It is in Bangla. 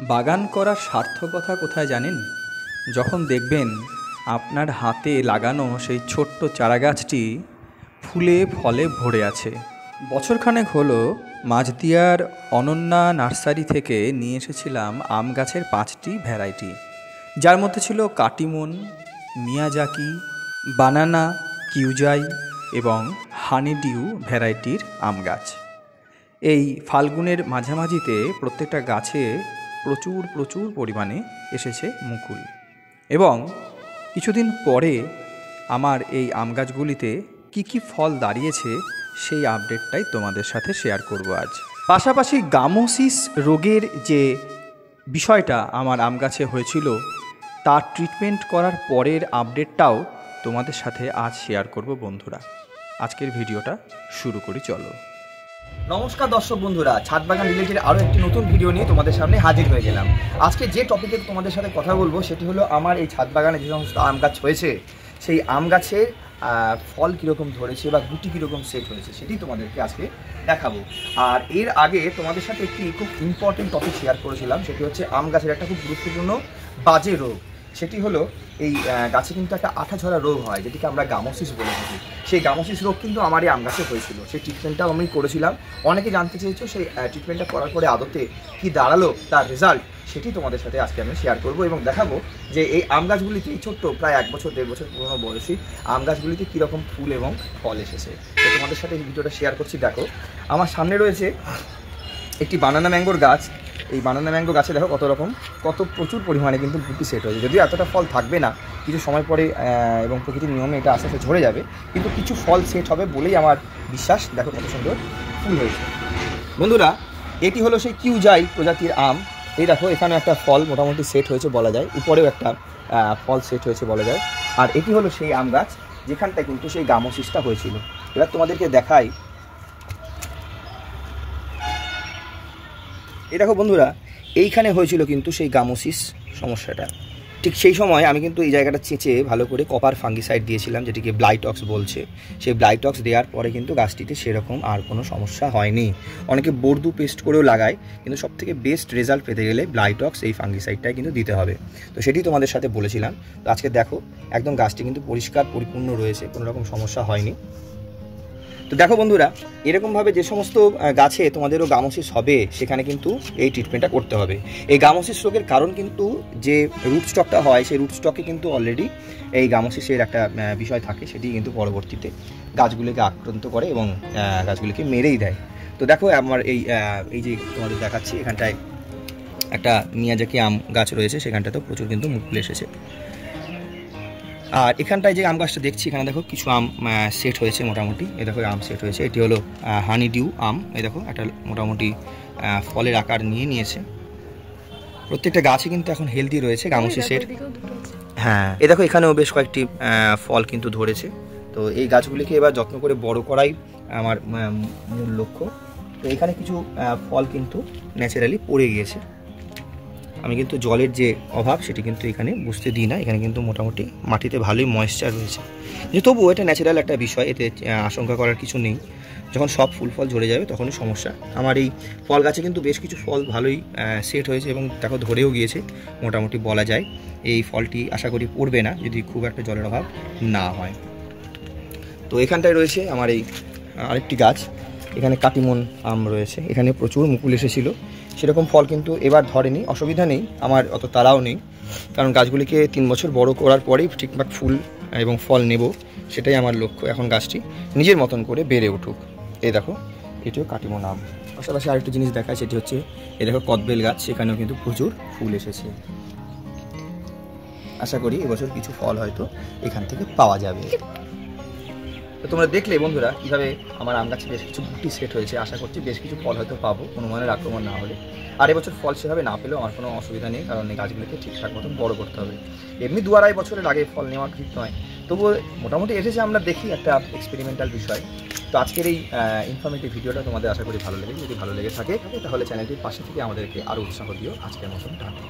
বাগান করার সার্থকতা কোথায় জানেন? যখন দেখবেন আপনার হাতে লাগানো সেই ছোট্ট চারাগাছটি ফুলে ফলে ভরে আছে। বছরখানেক হলো মাঝদিয়ার অনন্যা নার্সারি থেকে নিয়ে এসেছিলাম আম গাছের 5টি ভ্যারাইটি, যার মধ্যে ছিল কাটিমন, মিয়াজাকি, বানানা, কিউজাই এবং হানিডিউ ভ্যারাইটির আম গাছ। এই ফাল্গুনের মাঝামাঝিতে প্রত্যেকটা গাছে প্রচুর পরিমাণে এসেছে মুকুল, এবং কিছুদিন পরে আমার এই আম গাছগুলিতে কী ফল দাঁড়িয়েছে সেই আপডেটটাই তোমাদের সাথে শেয়ার করব আজ। পাশাপাশি গামোসিস রোগের যে বিষয়টা আমার আম গাছে হয়েছিল তার ট্রিটমেন্ট করার পরের আপডেটটাও তোমাদের সাথে আজ শেয়ার করব বন্ধুরা। আজকের ভিডিওটা শুরু করি, চলো। নমস্কার দর্শক বন্ধুরা, ছাদ বাগান রিলেটেড আরও একটি নতুন ভিডিও নিয়ে তোমাদের সামনে হাজির হয়ে গেলাম। আজকে যে টপিকে তোমাদের সাথে কথা বলবো সেটি হলো আমার এই ছাদ বাগানে যে সমস্ত আম গাছ হয়েছে সেই আম গাছের ফল কীরকম ধরেছে বা গুটি কীরকম সেট হয়েছে সেটি তোমাদেরকে আজকে দেখাবো। আর এর আগে তোমাদের সাথে একটি খুব ইম্পর্টেন্ট টপিক শেয়ার করেছিলাম, সেটি হচ্ছে আম গাছের একটা খুব গুরুত্বপূর্ণ বাজে রোগ। সেটি হলো এই গাছে কিন্তু একটা আঠা ঝরা রোগ হয়, যেটিকে আমরা গামোসিস বলে থাকি। সেই গামোসিস রোগ কিন্তু আমার এই আম গাছে হয়েছিল, সেই ট্রিটমেন্টটাও আমি করেছিলাম। অনেকে জানতে চেয়েছো সেই ট্রিটমেন্টটা করার পরে আদতে কি দাঁড়ালো, তার রেজাল্ট, সেটি তোমাদের সাথে আজকে আমি শেয়ার করবো এবং দেখাবো যে এই আম গাছগুলিতে, এই ছোট্ট প্রায় 1 বছর 1.5 বছর পুরনো বয়সী আম গাছগুলিতে কীরকম ফুল এবং ফল এসেছে। তো তোমাদের সাথে এই ভিডিওটা শেয়ার করছি। দেখো, আমার সামনে রয়েছে একটি বানানা ম্যাঙ্গোর গাছ। এই বানানা ম্যাঙ্গো গাছে দেখো কত প্রচুর পরিমাণে কিন্তু গুটি সেট হয়েছে। যদিও এতটা ফল থাকবে না, কিছু সময় পরে এবং প্রকৃতির নিয়মে এটা আস্তে আস্তে ঝরে যাবে, কিন্তু কিছু ফল সেট হবে বলেই আমার বিশ্বাস। দেখো কত সুন্দর ফুল হয়েছে বন্ধুরা। এটি হলো সেই কিউজাই প্রজাতির আম। এই দেখো, এখানে একটা ফল মোটামুটি সেট হয়েছে বলা যায়, উপরেও একটা ফল সেট হয়েছে বলা যায়। আর এটি হলো সেই আম গাছ যেখানটায় কিন্তু সেই গামোসিসটা হয়েছিল। এবার তোমাদেরকে দেখাই। এই দেখো বন্ধুরা, এইখানে হয়েছিল কিন্তু সেই গামোসিস সমস্যাটা। ঠিক সেই সময় আমি কিন্তু এই জায়গাটা চেঁচে ভালো করে কপার ফাঙ্গিসাইড দিয়েছিলাম, যেটিকে ব্লাইটক্স বলছে। সেই ব্লাইটক্স দেওয়ার পরে কিন্তু গাছটিতে সেরকম আর কোনো সমস্যা হয়নি। অনেকে বর্দু পেস্ট করেও লাগায়, কিন্তু সবথেকে বেস্ট রেজাল্ট পেতে গেলে ব্লাইটক্স এই ফাঙ্গিসাইডটাই কিন্তু দিতে হবে। তো সেটি তোমাদের সাথে বলেছিলাম। তো আজকে দেখো, একদম গাছটি কিন্তু পরিষ্কার পরিপূর্ণ রয়েছে, কোনো রকম সমস্যা হয়নি। তো দেখো বন্ধুরা, এরকমভাবে যে সমস্ত গাছে তোমাদেরও গামোসিস হবে সেখানে কিন্তু এই ট্রিটমেন্টটা করতে হবে। এই গামোসিস রোগের কারণ কিন্তু যে রুট স্টকটা হয়, সেই রুট স্টকে কিন্তু অলরেডি এই গামোসিসের একটা বিষয় থাকে, সেটি কিন্তু পরবর্তীতে গাছগুলিকে আক্রান্ত করে এবং গাছগুলিকে মেরেই দেয়। তো দেখো, আমার এই যে তোমাদের দেখাচ্ছি, এখানটায় একটা মিয়াজাকি আম গাছ রয়েছে, সেখানটাতেও প্রচুর কিন্তু মুকুল এসেছে। আর এখানটায় যে আম গাছটা দেখছি, এখানে দেখো কিছু আম সেট হয়েছে মোটামুটি। এই দেখো আম সেট হয়েছে। এটি হলো হানিডিউ আম। এই দেখো, একটা মোটামুটি ফলের আকার নিয়েছে। প্রত্যেকটা গাছই কিন্তু এখন হেলদি রয়েছে গামোসিসের। হ্যাঁ, এই দেখো, এখানেও বেশ কয়েকটি ফল কিন্তু ধরেছে। তো এই গাছগুলিকে এবার যত্ন করে বড় করাই আমার মূল লক্ষ্য। তো এখানে কিছু ফল কিন্তু ন্যাচারালি পড়ে গিয়েছে। আমি কিন্তু জলের যে অভাব সেটি কিন্তু এখানে বুঝতে দিই না। এখানে কিন্তু মোটামুটি মাটিতে ভালোই ময়েশ্চার রয়েছে, যে তবুও এটা ন্যাচারাল একটা বিষয়, এতে আশঙ্কা করার কিছু নেই। যখন সব ফুল ফল ঝরে যাবে তখনই সমস্যা। আমার এই ফল গাছে কিন্তু বেশ কিছু ফল ভালোই সেট হয়েছে এবং দেখো ধরেও গিয়েছে মোটামুটি বলা যায়। এই ফলটি আশা করি পড়বে না যদি খুব একটা জলের অভাব না হয়। তো এখানটায় রয়েছে আমার এই আরেকটি গাছ। এখানে কাটিমন আম রয়েছে, এখানে প্রচুর মুকুল এসেছিল। সেরকম ফল কিন্তু এবার ধরেনি, অসুবিধা নেই, আমার অত তাড়াও নেই, কারণ গাছগুলিকে 3 বছর বড় করার পরেই ঠিকঠাক ফুল এবং ফল নেব, সেটাই আমার লক্ষ্য। এখন গাছটি নিজের মতন করে বেড়ে উঠুক। এই দেখো, এটিও কাটিমন আম। পাশাপাশি আরেকটা জিনিস দেখায়, সেটি হচ্ছে এই দেখো কদবেল গাছ, সেখানেও কিন্তু প্রচুর ফুল এসেছে। আশা করি এবছর কিছু ফল হয়তো এখান থেকে পাওয়া যাবে। তো তোমরা দেখলে বন্ধুরা কীভাবে আমার আম গাছে বেশ কিছু গুটি সেট হয়েছে। আশা করছি বেশ কিছু ফল হয়তো পাবো, অনুমানের আক্রমণ না হলে। আর এবছর ফল সেভাবে না পেলেও আমার কোনো অসুবিধা নেই, কারণ এই গাছগুলোকে ঠিকঠাক মতন বড় করতে হবে। এমনি 2-2.5 বছরের আগে ফল নেওয়া ঠিক নয়, তবুও মোটামুটি এসেছে। আমরা দেখি একটা এক্সপেরিমেন্টাল বিষয়। তো আজকের এই ইনফরমেটিভ ভিডিওটা তোমাদের আশা করি ভালো লেগেছে। যদি ভালো লেগে থাকে তাহলে চ্যানেলটির পাশে থেকে আমাদেরকে আরও উৎসাহ দিও। আজকের মতন টাটা।